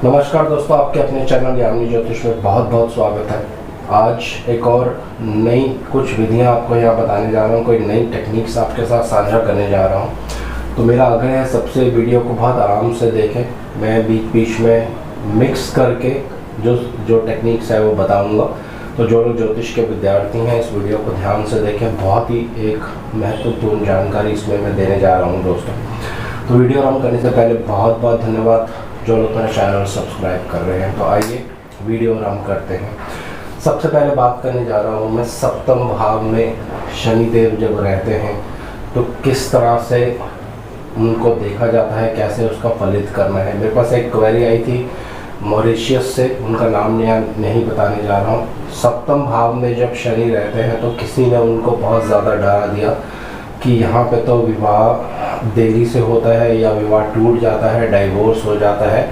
नमस्कार दोस्तों, आपके अपने चैनल यामिनी ज्योतिष में बहुत बहुत स्वागत है। आज एक और नई कुछ विधियां आपको यहाँ बताने जा रहा हूँ, कोई नई टेक्निक्स आपके साथ साझा करने जा रहा हूँ। तो मेरा आग्रह है सबसे वीडियो को बहुत आराम से देखें। मैं बीच बीच में मिक्स करके जो टेक्निक्स है वो बताऊँगा। तो जो लोग ज्योतिष के विद्यार्थी हैं इस वीडियो को ध्यान से देखें, बहुत ही एक महत्वपूर्ण जानकारी इसमें मैं देने जा रहा हूँ दोस्तों। तो वीडियो आरम्भ करने से पहले बहुत बहुत धन्यवाद जो लोग मेरा चैनल सब्सक्राइब कर रहे हैं। तो आइए वीडियो आरम्भ करते हैं। सबसे पहले बात करने जा रहा हूँ मैं सप्तम भाव में शनिदेव जब रहते हैं तो किस तरह से उनको देखा जाता है, कैसे उसका फलित करना है। मेरे पास एक क्वेरी आई थी मॉरिशियस से, उनका नाम नहीं बताने जा रहा हूँ। सप्तम भाव में जब शनि रहते हैं तो किसी ने उनको बहुत ज़्यादा डरा दिया कि यहाँ पे तो विवाह देरी से होता है या विवाह टूट जाता है, डाइवोर्स हो जाता है।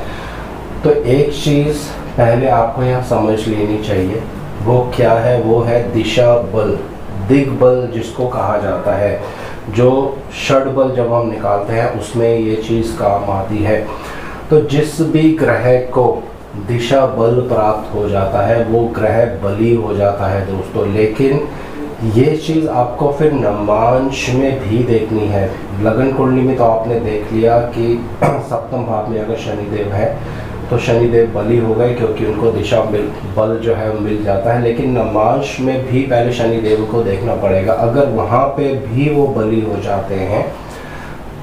तो एक चीज़ पहले आपको यहाँ समझ लेनी चाहिए, वो क्या है, वो है दिशा बल, दिग्बल जिसको कहा जाता है। जो षड्बल जब हम निकालते हैं उसमें ये चीज़ काम आती है। तो जिस भी ग्रह को दिशा बल प्राप्त हो जाता है वो ग्रह बली हो जाता है दोस्तों। लेकिन ये चीज़ आपको फिर नवांश में भी देखनी है। लगन कुंडली में तो आपने देख लिया कि सप्तम भाव में अगर शनिदेव है तो शनिदेव बली हो गए क्योंकि उनको दिशा बल जो है मिल जाता है। लेकिन नवांश में भी पहले शनिदेव को देखना पड़ेगा। अगर वहाँ पे भी वो बली हो जाते हैं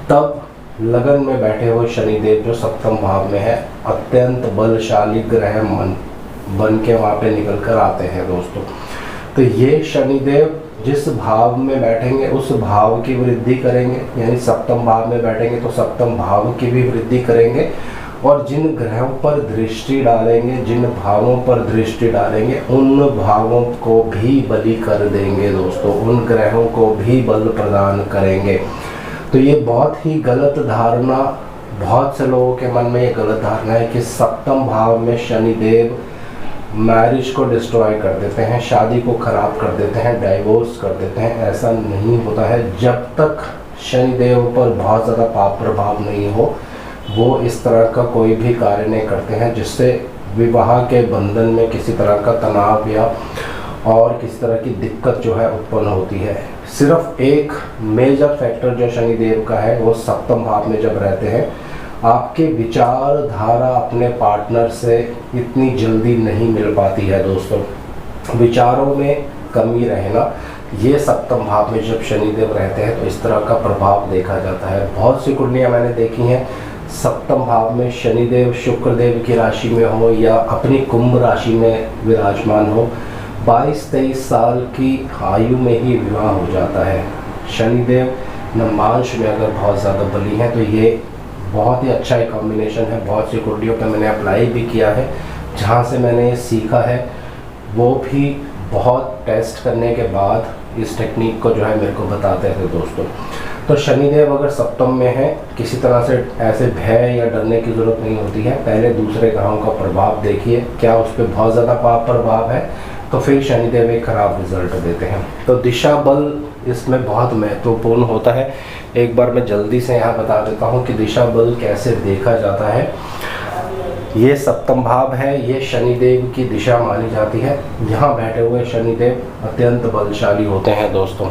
तब लगन में बैठे हुए शनिदेव जो सप्तम भाव में है अत्यंत बलशाली ग्रह बन के वहाँ पे निकल कर आते हैं दोस्तों। तो ये शनिदेव जिस भाव में बैठेंगे उस भाव की वृद्धि करेंगे, यानी सप्तम भाव में बैठेंगे तो सप्तम भाव की भी वृद्धि करेंगे। और जिन ग्रहों पर दृष्टि डालेंगे, जिन भावों पर दृष्टि डालेंगे उन भावों को भी बली कर देंगे दोस्तों, उन ग्रहों को भी बल प्रदान करेंगे। तो ये बहुत ही गलत धारणा, बहुत से लोगों के मन में ये गलत धारणा है कि सप्तम भाव में शनिदेव मैरिज को डिस्ट्रॉय कर देते हैं, शादी को ख़राब कर देते हैं, डाइवोर्स कर देते हैं। ऐसा नहीं होता है। जब तक शनिदेव पर बहुत ज़्यादा पाप प्रभाव नहीं हो वो इस तरह का कोई भी कार्य नहीं करते हैं जिससे विवाह के बंधन में किसी तरह का तनाव या और किसी तरह की दिक्कत जो है उत्पन्न होती है। सिर्फ एक मेजर फैक्टर जो शनिदेव का है वो सप्तम भाव में जब रहते हैं आपके विचारधारा अपने पार्टनर से इतनी जल्दी नहीं मिल पाती है दोस्तों। विचारों में कमी रहना, ये सप्तम भाव में जब शनिदेव रहते हैं तो इस तरह का प्रभाव देखा जाता है। बहुत सी कुंडलियाँ मैंने देखी हैं सप्तम भाव में शनिदेव शुक्रदेव की राशि में हो या अपनी कुंभ राशि में विराजमान हो, 22-23 साल की आयु में ही विवाह हो जाता है। शनिदेव नवांश में अगर बहुत ज़्यादा बली हैं तो ये बहुत ही अच्छा एक कॉम्बिनेशन है। बहुत सी कुंडलियों पे मैंने अप्लाई भी किया है, जहाँ से मैंने ये सीखा है वो भी बहुत टेस्ट करने के बाद इस टेक्निक को जो है मेरे को बताते थे दोस्तों। तो शनिदेव अगर सप्तम में है किसी तरह से ऐसे भय या डरने की ज़रूरत नहीं होती है। पहले दूसरे ग्रहों का प्रभाव देखिए, क्या उस पर बहुत ज़्यादा पाप प्रभाव है तो फिर शनिदेव एक खराब रिजल्ट देते हैं। तो दिशा बल इसमें बहुत महत्वपूर्ण होता है। एक बार मैं जल्दी से यहाँ बता देता हूँ कि दिशा बल कैसे देखा जाता है। ये सप्तम भाव है, ये शनिदेव की दिशा मानी जाती है। यहाँ बैठे हुए शनिदेव अत्यंत बलशाली होते हैं दोस्तों।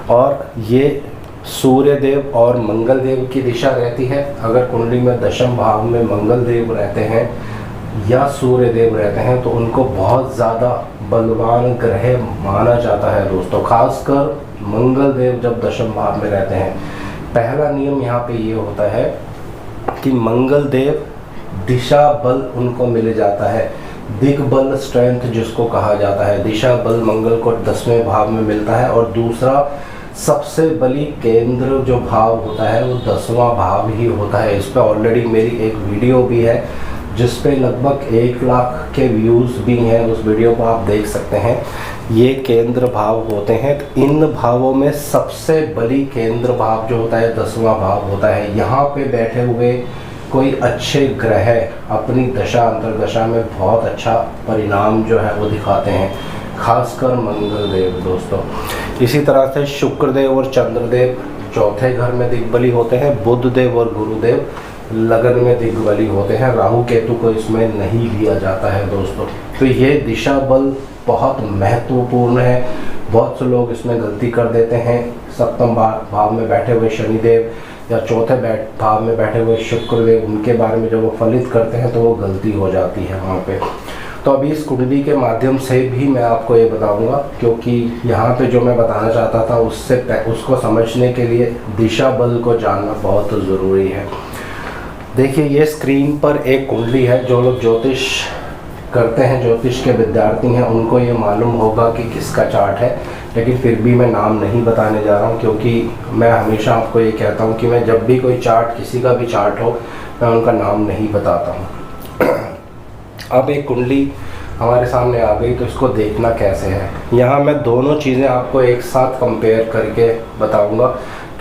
और ये सूर्य देव और मंगल देव की दिशा रहती है। अगर कुंडली में दशम भाव में मंगल देव रहते हैं या सूर्य देव रहते हैं तो उनको बहुत ज़्यादा बलवान ग्रह माना जाता है दोस्तों। खासकर मंगल देव जब दशम भाव में रहते हैं, पहला नियम यहाँ पे ये होता है कि मंगल देव दिशा बल उनको मिल जाता है। दिग्बल स्ट्रेंथ जिसको कहा जाता है, दिशा बल मंगल को 10वें भाव में मिलता है। और दूसरा सबसे बली केंद्र जो भाव होता है वो 10वां भाव ही होता है। इस पर ऑलरेडी मेरी एक वीडियो भी है जिस पे लगभग 1 लाख के व्यूज़ भी हैं, उस वीडियो को आप देख सकते हैं। ये केंद्र भाव होते हैं। तो इन भावों में सबसे बली केंद्र भाव जो होता है 10वां भाव होता है। यहाँ पे बैठे हुए कोई अच्छे ग्रह अपनी दशा अंतर्दशा में बहुत अच्छा परिणाम जो है वो दिखाते हैं, खासकर मंगल देव दोस्तों। इसी तरह से शुक्रदेव और चंद्रदेव चौथे घर में दिग्बली होते हैं। बुध देव और गुरुदेव लगन में दिग्बली होते हैं, राहु केतु को इसमें नहीं लिया जाता है दोस्तों। तो ये दिशा बल बहुत महत्वपूर्ण है। बहुत से लोग इसमें गलती कर देते हैं। सप्तम भाव में बैठे हुए शनिदेव या चौथे भाव में बैठे हुए शुक्रदेव, उनके बारे में जब वो फलित करते हैं तो वो गलती हो जाती है वहाँ पे। तो अभी इस कुंडली के माध्यम से भी मैं आपको ये बताऊंगा, क्योंकि यहाँ पे जो मैं बताना चाहता था उसको समझने के लिए दिशा बल को जानना बहुत ज़रूरी है। देखिए ये स्क्रीन पर एक कुंडली है। जो लोग ज्योतिष करते हैं, ज्योतिष के विद्यार्थी हैं, उनको ये मालूम होगा कि किसका चार्ट है, लेकिन फिर भी मैं नाम नहीं बताने जा रहा हूँ, क्योंकि मैं हमेशा आपको ये कहता हूँ कि मैं जब भी कोई चार्ट, किसी का भी चार्ट हो, मैं उनका नाम नहीं बताता हूँ। अब एक कुंडली हमारे सामने आ गई, तो इसको देखना कैसे है। यहाँ मैं दोनों चीज़ें आपको एक साथ कंपेयर करके बताऊँगा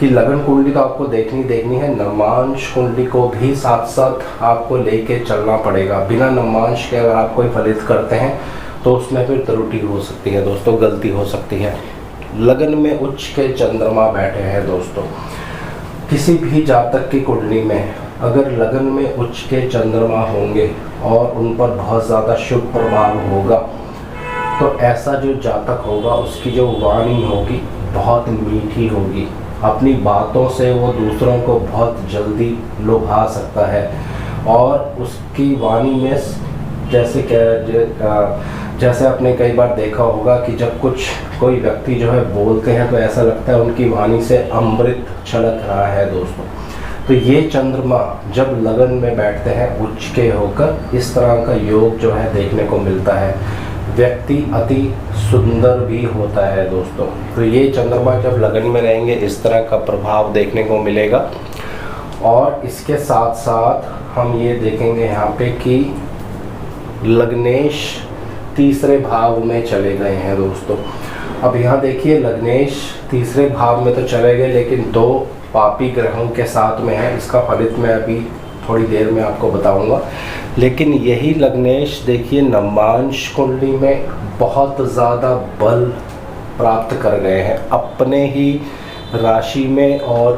कि लगन कुंडली तो आपको देखनी है, नमांश कुंडली को भी साथ साथ आपको लेके चलना पड़ेगा। बिना नमांश के अगर आप कोई फलित करते हैं तो उसमें फिर त्रुटि हो सकती है दोस्तों, गलती हो सकती है। लगन में उच्च के चंद्रमा बैठे हैं दोस्तों। किसी भी जातक की कुंडली में अगर लगन में उच्च के चंद्रमा होंगे और उन पर बहुत ज़्यादा शुभ प्रभाव होगा, तो ऐसा जो जातक होगा उसकी जो वाणी होगी बहुत मीठी होगी। अपनी बातों से वो दूसरों को बहुत जल्दी लुभा सकता है, और उसकी वाणी में जैसे आपने कई बार देखा होगा कि जब कोई व्यक्ति जो है बोलते हैं तो ऐसा लगता है उनकी वाणी से अमृत छलक रहा है दोस्तों। तो ये चंद्रमा जब लगन में बैठते हैं उच्च के होकर, इस तरह का योग जो है देखने को मिलता है। व्यक्ति अति सुंदर भी होता है दोस्तों। तो ये चंद्रमा जब लगन में रहेंगे इस तरह का प्रभाव देखने को मिलेगा। और इसके साथ साथ हम ये देखेंगे यहाँ पे कि लग्नेश तीसरे भाव में चले गए हैं दोस्तों। अब यहाँ देखिए लग्नेश तीसरे भाव में तो चले गए, लेकिन 2 पापी ग्रहों के साथ में है। इसका फलित मैं अभी थोड़ी देर में आपको बताऊंगा। लेकिन यही लग्नेश देखिए नमांश कुंडली में बहुत ज़्यादा बल प्राप्त कर गए हैं अपने ही राशि में और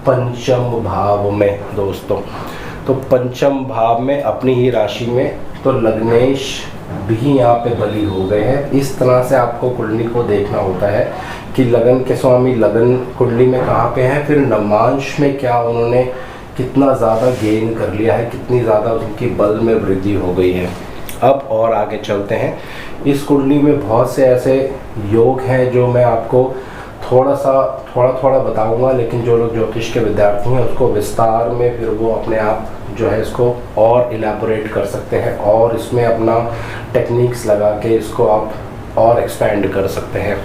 पंचम भाव में दोस्तों। तो पंचम भाव में अपनी ही राशि में तो लग्नेश भी यहाँ पे बली हो गए हैं। इस तरह से आपको कुंडली को देखना होता है कि लगन के स्वामी लगन कुंडली में कहाँ पे हैं, फिर नमांश में क्या उन्होंने कितना ज़्यादा गेन कर लिया है, कितनी ज़्यादा उनकी बल में वृद्धि हो गई है। अब और आगे चलते हैं। इस कुंडली में बहुत से ऐसे योग हैं जो मैं आपको थोड़ा बताऊंगा, लेकिन जो लोग ज्योतिष के विद्यार्थी हैं उसको विस्तार में फिर वो अपने आप जो है इसको और इलेबोरेट कर सकते हैं और इसमें अपना टेक्निक्स लगा के इसको आप और एक्सपेंड कर सकते हैं।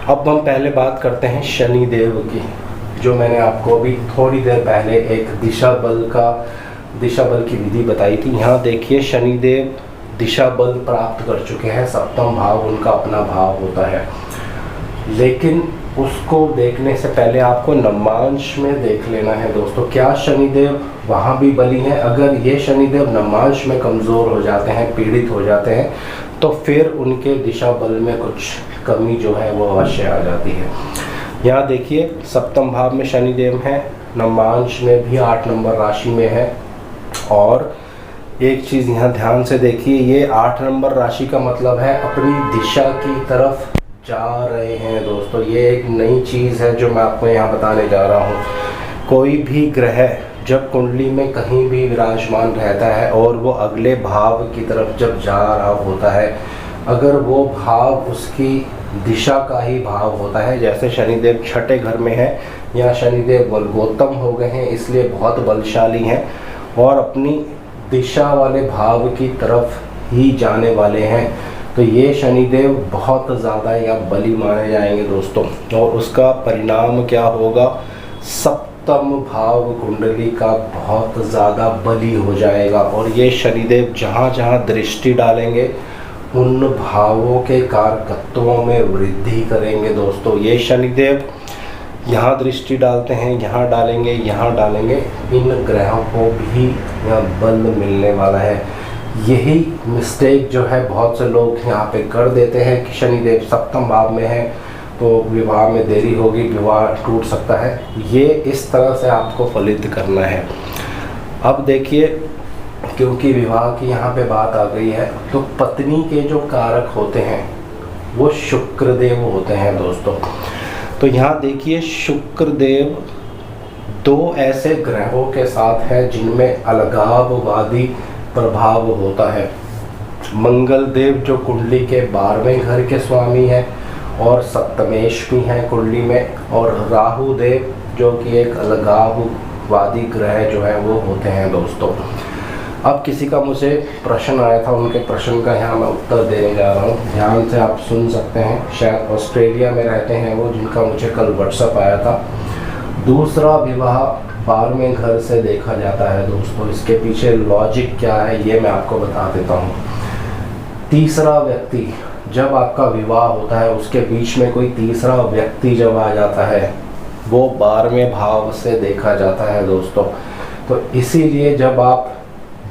अब हम पहले बात करते हैं शनि देव की, जो मैंने आपको अभी थोड़ी देर पहले एक दिशा बल की विधि बताई थी। यहाँ देखिए शनिदेव दिशा बल प्राप्त कर चुके हैं। सप्तम भाव उनका अपना भाव होता है, लेकिन उसको देखने से पहले आपको नमांश में देख लेना है दोस्तों। क्या शनिदेव वहाँ भी बली हैं? अगर ये शनिदेव नमांश में कमज़ोर हो जाते हैं, पीड़ित हो जाते हैं, तो फिर उनके दिशा बल में कुछ कमी जो है वो अवश्य आ जाती है। यहाँ देखिए सप्तम भाव में शनिदेव हैं, नमांश में भी 8 नंबर राशि में है। और एक चीज़ यहाँ ध्यान से देखिए, ये 8 नंबर राशि का मतलब है अपनी दिशा की तरफ जा रहे हैं दोस्तों। ये एक नई चीज़ है जो मैं आपको यहाँ बताने जा रहा हूँ। कोई भी ग्रह जब कुंडली में कहीं भी विराजमान रहता है और वो अगले भाव की तरफ जब जा रहा होता है, अगर वो भाव उसकी दिशा का ही भाव होता है, जैसे शनिदेव छठे घर में है या शनिदेव बलगोत्तम हो गए हैं इसलिए बहुत बलशाली हैं और अपनी दिशा वाले भाव की तरफ ही जाने वाले हैं, तो ये शनिदेव बहुत ज़्यादा या बली माने जाएंगे दोस्तों। और उसका परिणाम क्या होगा? सप्तम भाव कुंडली का बहुत ज़्यादा बली हो जाएगा। और ये शनिदेव जहाँ जहाँ दृष्टि डालेंगे उन भावों के कारकत्वों में वृद्धि करेंगे दोस्तों। ये शनिदेव यहाँ दृष्टि डालते हैं, यहाँ डालेंगे, यहाँ डालेंगे, इन ग्रहों को भी यहाँ बल मिलने वाला है। यही मिस्टेक जो है बहुत से लोग यहाँ पे कर देते हैं कि शनिदेव सप्तम भाव में है तो विवाह में देरी होगी, विवाह टूट सकता है। ये इस तरह से आपको फलित करना है। अब देखिए, क्योंकि विवाह की यहाँ पे बात आ गई है, तो पत्नी के जो कारक होते हैं वो शुक्रदेव होते हैं दोस्तों। तो यहाँ देखिए, शुक्रदेव दो ऐसे ग्रहों के साथ हैं जिनमें अलगाववादी प्रभाव होता है। मंगल देव जो कुंडली के 12वें घर के स्वामी हैं और सप्तमेश भी हैं कुंडली में, और राहु देव जो कि एक अलगाववादी ग्रह जो है वो होते हैं दोस्तों। अब किसी का मुझे प्रश्न आया था, उनके प्रश्न का यहाँ मैं उत्तर देने जा रहा हूँ, ध्यान से आप सुन सकते हैं। शायद ऑस्ट्रेलिया में रहते हैं वो, जिनका मुझे कल व्हाट्सएप आया था। दूसरा विवाह 12वें घर से देखा जाता है दोस्तों। इसके पीछे लॉजिक क्या है ये मैं आपको बता देता हूँ। तीसरा व्यक्ति, जब आपका विवाह होता है उसके बीच में कोई तीसरा व्यक्ति जब आ जाता है, वो 12वें भाव से देखा जाता है दोस्तों। तो इसीलिए जब आप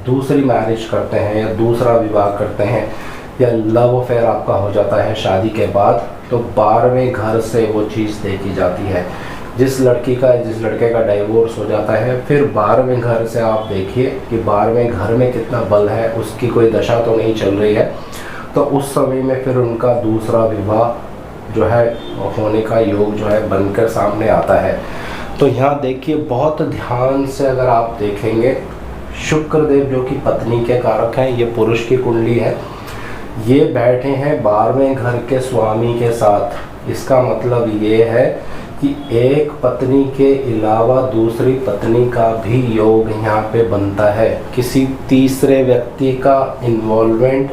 दूसरी मैरिज करते हैं या दूसरा विवाह करते हैं या लव अफेयर आपका हो जाता है शादी के बाद, तो 12वें घर से वो चीज़ देखी जाती है। जिस लड़की का जिस लड़के का डाइवोर्स हो जाता है, फिर 12वें घर से आप देखिए कि 12वें घर में कितना बल है, उसकी कोई दशा तो नहीं चल रही है, तो उस समय में फिर उनका दूसरा विवाह जो है होने का योग जो है बनकर सामने आता है। तो यहाँ देखिए, बहुत ध्यान से अगर आप देखेंगे, शुक्रदेव जो कि पत्नी के कारक हैं, ये पुरुष की कुंडली है, ये बैठे हैं 12वें घर के स्वामी के साथ। इसका मतलब ये है कि एक पत्नी के अलावा दूसरी पत्नी का भी योग यहाँ पे बनता है। किसी तीसरे व्यक्ति का इन्वॉल्वमेंट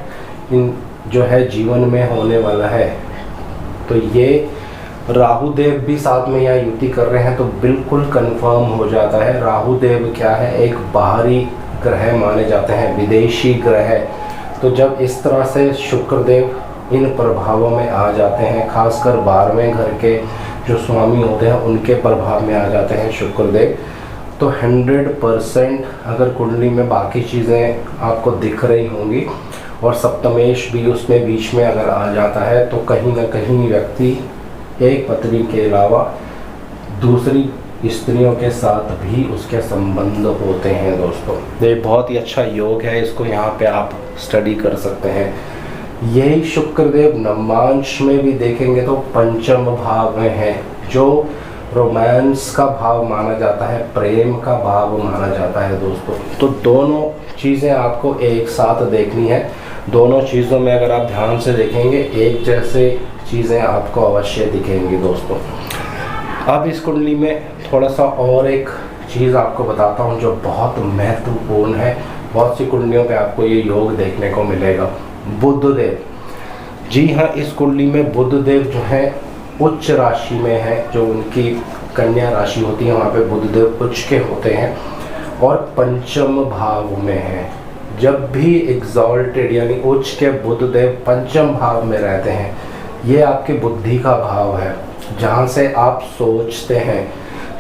इन जो है जीवन में होने वाला है। तो ये राहु देव भी साथ में यहाँ युति कर रहे हैं, तो बिल्कुल कंफर्म हो जाता है। राहु देव क्या है, एक बाहरी ग्रह माने जाते हैं, विदेशी ग्रह। तो जब इस तरह से शुक्रदेव इन प्रभावों में आ जाते हैं, खासकर 12वें घर के जो स्वामी होते हैं उनके प्रभाव में आ जाते हैं शुक्रदेव, तो 100% अगर कुंडली में बाकी चीज़ें आपको दिख रही होंगी और सप्तमेश भी उसमें बीच में अगर आ जाता है, तो कहीं ना कहीं व्यक्ति एक पत्नी के अलावा दूसरी स्त्रियों के साथ भी उसके संबंध होते हैं दोस्तों। ये बहुत ही अच्छा योग है, इसको यहाँ पे आप स्टडी कर सकते हैं। यही शुक्रदेव नवमांश में भी देखेंगे तो पंचम भाव में है, जो रोमांस का भाव माना जाता है, प्रेम का भाव माना जाता है दोस्तों। तो दोनों चीज़ें आपको एक साथ देखनी है। दोनों चीज़ों में अगर आप ध्यान से देखेंगे, एक जैसे चीज़ें आपको अवश्य दिखेंगी दोस्तों। अब इस कुंडली में थोड़ा सा और एक चीज़ आपको बताता हूँ जो बहुत महत्वपूर्ण है। बहुत सी कुंडलियों पे आपको ये योग देखने को मिलेगा। बुध देव, जी हाँ, इस कुंडली में बुध देव जो है उच्च राशि में है। जो उनकी कन्या राशि होती है वहाँ पे बुध देव उच्च के होते हैं और पंचम भाव में है। जब भी एग्जॉल्टेड यानी उच्च के बुध देव पंचम भाव में रहते हैं, ये आपकी बुद्धि का भाव है, जहाँ से आप सोचते हैं,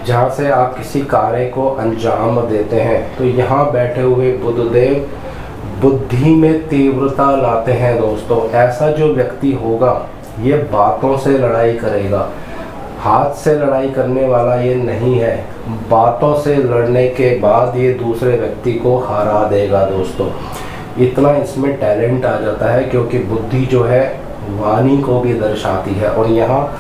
जहाँ से आप किसी कार्य को अंजाम देते हैं। तो यहाँ बैठे हुए बुध देव बुद्धि में तीव्रता लाते हैं दोस्तों। ऐसा जो व्यक्ति होगा ये बातों से लड़ाई करेगा, हाथ से लड़ाई करने वाला ये नहीं है। बातों से लड़ने के बाद ये दूसरे व्यक्ति को हरा देगा दोस्तों। इतना इसमें टैलेंट आ जाता है, क्योंकि बुद्धि जो है वाणी को भी दर्शाती है। और यहाँ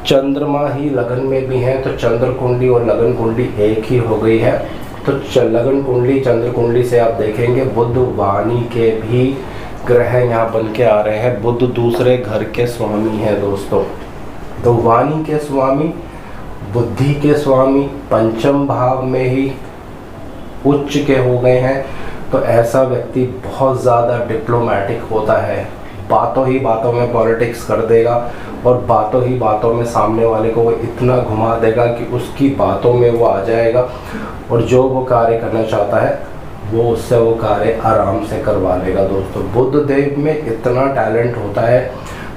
चंद्रमा ही लगन में भी है, तो चंद्र कुंडली और लगन कुंडली एक ही हो गई है। तो लगन कुंडली चंद्र कुंडली से आप देखेंगे बुध वाणी के भी ग्रह यहाँ बन के आ रहे हैं। बुध दूसरे घर के स्वामी हैं दोस्तों। तो वाणी के स्वामी, बुद्धि के स्वामी पंचम भाव में ही उच्च के हो गए हैं। तो ऐसा व्यक्ति बहुत ज़्यादा डिप्लोमेटिक होता है, बातों ही बातों में पॉलिटिक्स कर देगा और बातों ही बातों में सामने वाले को वो इतना घुमा देगा कि उसकी बातों में वो आ जाएगा और जो वो कार्य करना चाहता है वो उससे वो कार्य आराम से करवा लेगा दोस्तों। बुध देव में इतना टैलेंट होता है।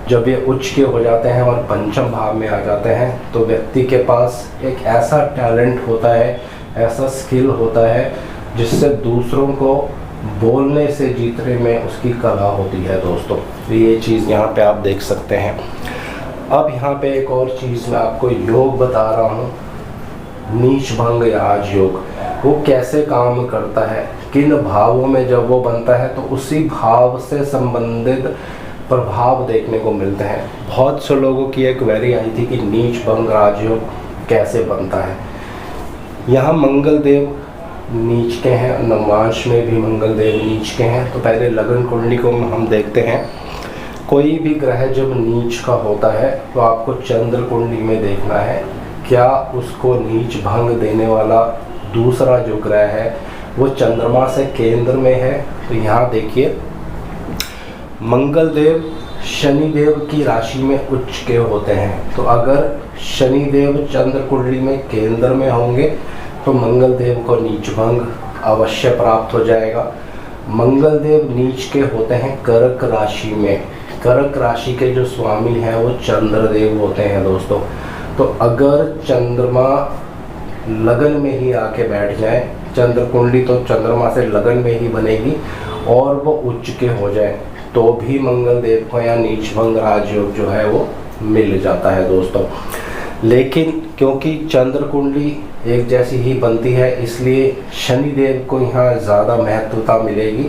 जब ये उच्च के हो जाते हैं और पंचम भाव में आ जाते हैं, तो व्यक्ति के पास एक ऐसा टैलेंट होता है, ऐसा स्किल होता है, जिससे दूसरों को बोलने से जीतने में उसकी कला होती है दोस्तों। तो ये चीज़ यहाँ पे आप देख सकते हैं। अब यहाँ पे एक और चीज़ मैं आपको योग बता रहा हूँ। नीच भंग राजयोग वो कैसे काम करता है, किन भावों में जब वो बनता है तो उसी भाव से संबंधित प्रभाव देखने को मिलते हैं। बहुत से लोगों की एक क्वेरी आई थी कि नीच भंग राजयोग कैसे बनता है। यहाँ मंगल देव नीच के हैं, नवमांश में भी मंगल देव नीच के हैं। तो पहले लगन कुंडली को हम देखते हैं। कोई भी ग्रह जब नीच का होता है तो आपको चंद्र कुंडली में देखना है क्या उसको नीच भंग देने वाला दूसरा जो ग्रह है वो चंद्रमा से केंद्र में है। तो यहाँ देखिए मंगल देव शनि देव की राशि में उच्च के होते हैं। तो अगर शनि देव चंद्र कुंडली में केंद्र में होंगे तो मंगल देव को नीच भंग अवश्य प्राप्त हो जाएगा। मंगल देव नीच के होते हैं कर्क राशि में। कर्क राशि के जो स्वामी हैं वो चंद्रदेव होते हैं दोस्तों। तो अगर चंद्रमा लगन में ही आके बैठ जाए, चंद्र कुंडली तो चंद्रमा से लगन में ही बनेगी और वो उच्च के हो जाए तो भी मंगल देव को या नीच भंग राजयोग जो है वो मिल जाता है दोस्तों। लेकिन क्योंकि चंद्र कुंडली एक जैसी ही बनती है इसलिए शनिदेव को यहाँ ज़्यादा महत्वता मिलेगी,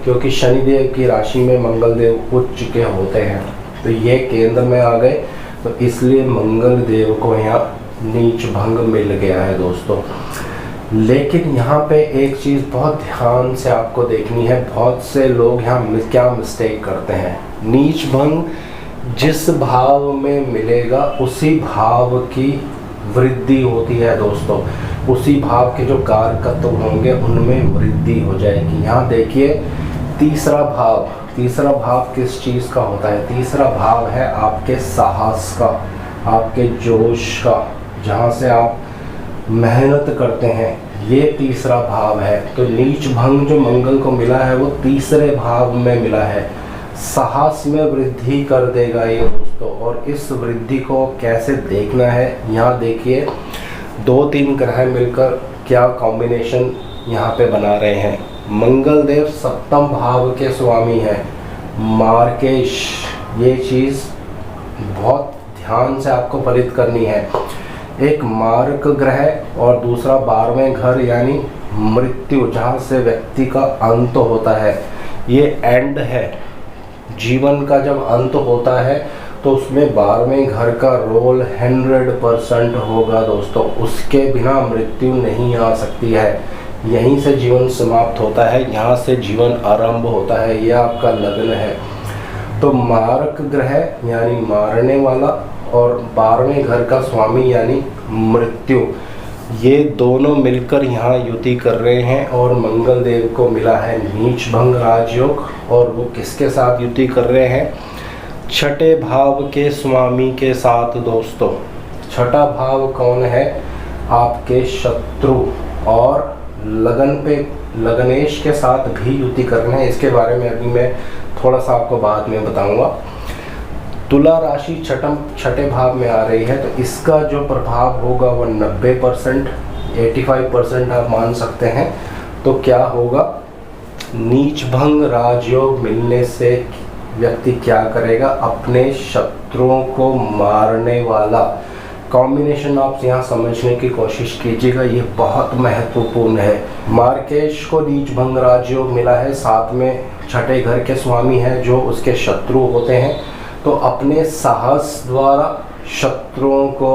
क्योंकि शनिदेव की राशि में मंगल देव उच्च के होते हैं। तो ये केंद्र में आ गए तो इसलिए मंगल देव को यहाँ नीच भंग मिल गया है दोस्तों। लेकिन यहाँ पे एक चीज़ बहुत ध्यान से आपको देखनी है। बहुत से लोग यहाँ क्या मिस्टेक करते हैं, नीच भंग जिस भाव में मिलेगा उसी भाव की वृद्धि होती है दोस्तों। उसी भाव के जो कारकत्व होंगे उनमें वृद्धि हो जाएगी। यहाँ देखिए तीसरा भाव किस चीज़ का होता है? तीसरा भाव है आपके साहस का, आपके जोश का, जहाँ से आप मेहनत करते हैं, ये तीसरा भाव है। तो नीच भंग जो मंगल को मिला है वो तीसरे भाव में मिला है। साहस में वृद्धि कर देगा ये दोस्तों। और इस वृद्धि को कैसे देखना है, यहाँ देखिए 2-3 ग्रह मिलकर क्या कॉम्बिनेशन यहाँ पे बना रहे हैं। मंगल देव सप्तम भाव के स्वामी हैं, मार्केश। ये चीज़ बहुत ध्यान से आपको फलित करनी है। एक मार्क ग्रह और दूसरा 12वें घर यानी मृत्यु, जहाँ से व्यक्ति का अंत होता है। ये एंड है, जीवन का जब अंत होता है तो उसमें 12वें घर का रोल 100% होगा दोस्तों। उसके बिना मृत्यु नहीं आ सकती है। यहीं से जीवन समाप्त होता है, यहाँ से जीवन आरंभ होता है। यह आपका लग्न है। तो मारक ग्रह यानी मारने वाला और 12वें घर का स्वामी यानी मृत्यु, ये दोनों मिलकर यहाँ युति कर रहे हैं और मंगल देव को मिला है नीच भंग राजयोग। और वो किसके साथ युति कर रहे हैं? छठे भाव के स्वामी के साथ दोस्तों। छठा भाव कौन है? आपके शत्रु। और लगन पे लगनेश के साथ भी युति करना है। इसके बारे में अभी मैं थोड़ा सा आपको बाद में बताऊंगा। तुला राशि छठे भाव में आ रही है तो इसका जो प्रभाव होगा वो 90%, 85% आप मान सकते हैं। तो क्या होगा? नीच भंग राजयोग मिलने से व्यक्ति क्या करेगा? अपने शत्रुओं को मारने वाला कॉम्बिनेशन आप यहाँ समझने की कोशिश कीजिएगा, ये बहुत महत्वपूर्ण है। मार्केश को नीच भंग राजयोग मिला है, साथ में छठे घर के स्वामी हैं जो उसके शत्रु होते हैं। तो अपने साहस द्वारा शत्रुओं को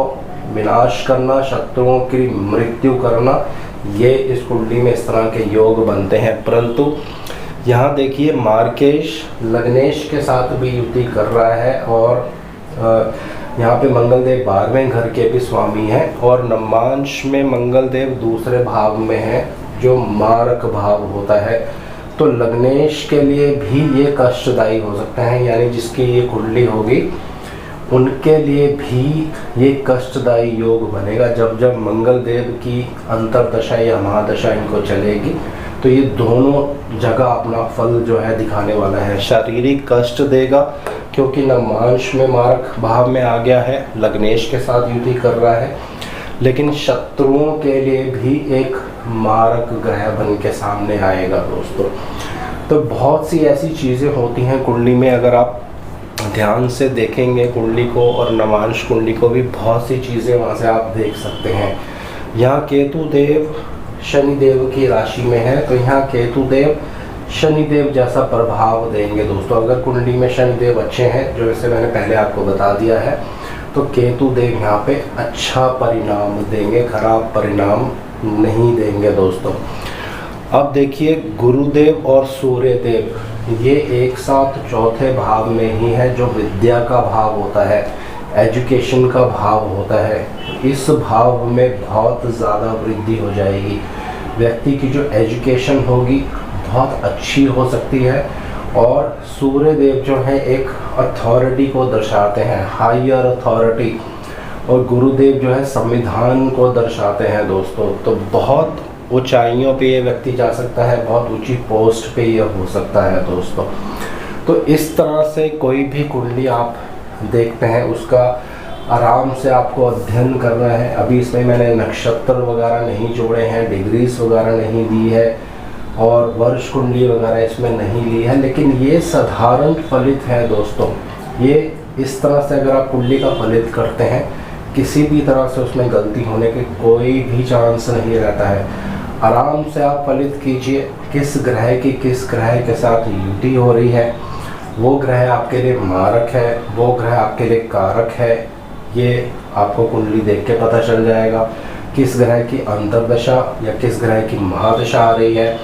विनाश करना, शत्रुओं की मृत्यु करना, ये इस कुंडली में इस तरह के योग बनते हैं। परंतु यहाँ देखिए मार्केश लग्नेश के साथ भी युति कर रहा है और यहाँ पे मंगल देव 12वें घर के भी स्वामी हैं और नवमांश में मंगल देव दूसरे भाव में है जो मारक भाव होता है। तो लग्नेश के लिए भी ये कष्टदायी हो सकता है, यानी जिसकी ये कुंडली होगी उनके लिए भी ये कष्टदायी योग बनेगा। जब जब मंगल देव की अंतरदशा या महादशा इनको चलेगी तो ये दोनों जगह अपना फल जो है दिखाने वाला है। शारीरिक कष्ट देगा क्योंकि नवमांश में मारक भाव में आ गया है, लग्नेश के साथ युति कर रहा है। लेकिन शत्रुओं के लिए भी एक मारक ग्रह बन के सामने आएगा दोस्तों। तो बहुत सी ऐसी चीज़ें होती हैं कुंडली में, अगर आप ध्यान से देखेंगे कुंडली को और नवांश कुंडली को भी बहुत सी चीज़ें वहाँ से आप देख सकते हैं। यहाँ केतु देव शनिदेव की राशि में है, तो यहाँ केतु देव शनिदेव जैसा प्रभाव देंगे दोस्तों। अगर कुंडली में शनिदेव अच्छे हैं, जो जैसे मैंने पहले आपको बता दिया है, तो केतु देव यहाँ पे अच्छा परिणाम देंगे, खराब परिणाम नहीं देंगे दोस्तों। अब देखिए गुरुदेव और सूर्यदेव ये एक साथ चौथे भाव में ही है, जो विद्या का भाव होता है, एजुकेशन का भाव होता है। इस भाव में बहुत ज़्यादा वृद्धि हो जाएगी। व्यक्ति की जो एजुकेशन होगी बहुत अच्छी हो सकती है। और सूर्यदेव जो है एक अथॉरिटी को दर्शाते हैं, हायर अथॉरिटी, और गुरुदेव जो है संविधान को दर्शाते हैं दोस्तों। तो बहुत ऊंचाइयों पे ये व्यक्ति जा सकता है, बहुत ऊंची पोस्ट पे ये हो सकता है दोस्तों। तो इस तरह से कोई भी कुंडली आप देखते हैं उसका आराम से आपको अध्ययन करना है। अभी इसमें मैंने नक्षत्र वगैरह नहीं जोड़े हैं, डिग्रीज वगैरह नहीं दी है, और वर्ष कुंडली वगैरह इसमें नहीं ली है, लेकिन ये साधारण फलित है दोस्तों। ये इस तरह से अगर आप कुंडली का फलित करते हैं, किसी भी तरह से उसमें गलती होने के कोई भी चांस नहीं रहता है। आराम से आप फलित कीजिए, किस ग्रह के साथ युति हो रही है, वो ग्रह आपके लिए मारक है, वो ग्रह आपके लिए कारक है, ये आपको कुंडली देख के पता चल जाएगा। किस ग्रह की अंतर्दशा या किस ग्रह की महादशा आ रही है,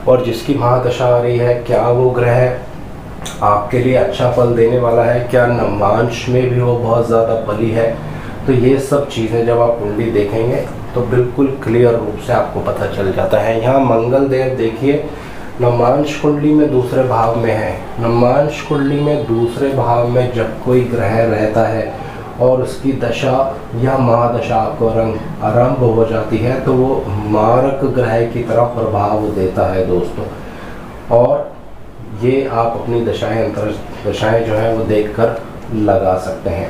और जिसकी महादशा आ रही है क्या वो ग्रह आपके लिए अच्छा फल देने वाला है, क्या नवांश में भी वो बहुत ज़्यादा बली है। तो ये सब चीज़ें जब आप कुंडली देखेंगे तो बिल्कुल क्लियर रूप से आपको पता चल जाता है। यहाँ मंगल देव देखिए नवांश कुंडली में दूसरे भाव में है। नवांश कुंडली में दूसरे भाव में जब कोई ग्रह रहता है और उसकी दशा या महादशा आपको आरंभ हो जाती है, तो वो मारक ग्रह की तरह प्रभाव देता है दोस्तों। और ये आप अपनी दशाएं अंतर्दशाएं जो है वो देखकर लगा सकते हैं।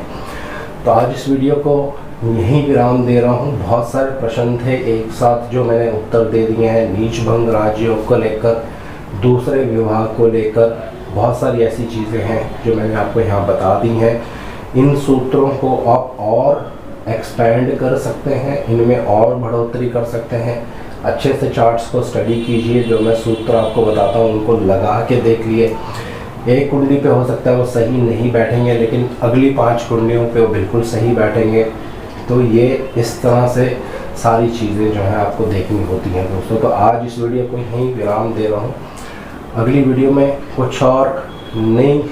तो आज इस वीडियो को यहीं विराम दे रहा हूँ। बहुत सारे प्रश्न थे एक साथ जो मैंने उत्तर दे दिए हैं, नीच भंग राजयोग को लेकर, दूसरे विभाग को लेकर, बहुत सारी ऐसी चीज़ें हैं जो मैंने आपको यहाँ बता दी हैं। इन सूत्रों को आप और एक्सपेंड कर सकते हैं, इनमें और बढ़ोतरी कर सकते हैं। अच्छे से चार्ट्स को स्टडी कीजिए, जो मैं सूत्र आपको बताता हूँ उनको लगा के देख लिए। एक कुंडली पे हो सकता है वो सही नहीं बैठेंगे, लेकिन अगली 5 कुंडलियों पे वो बिल्कुल सही बैठेंगे। तो ये इस तरह से सारी चीज़ें जो है आपको देखनी होती हैं दोस्तों। तो आज इस वीडियो को यहीं विराम दे रहा हूँ। अगली वीडियो में कुछ और नई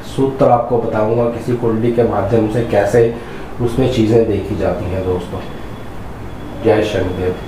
सूत्र आपको बताऊंगा, किसी कुंडली के माध्यम से कैसे उसमें चीज़ें देखी जाती हैं दोस्तों। जय शनिदेव।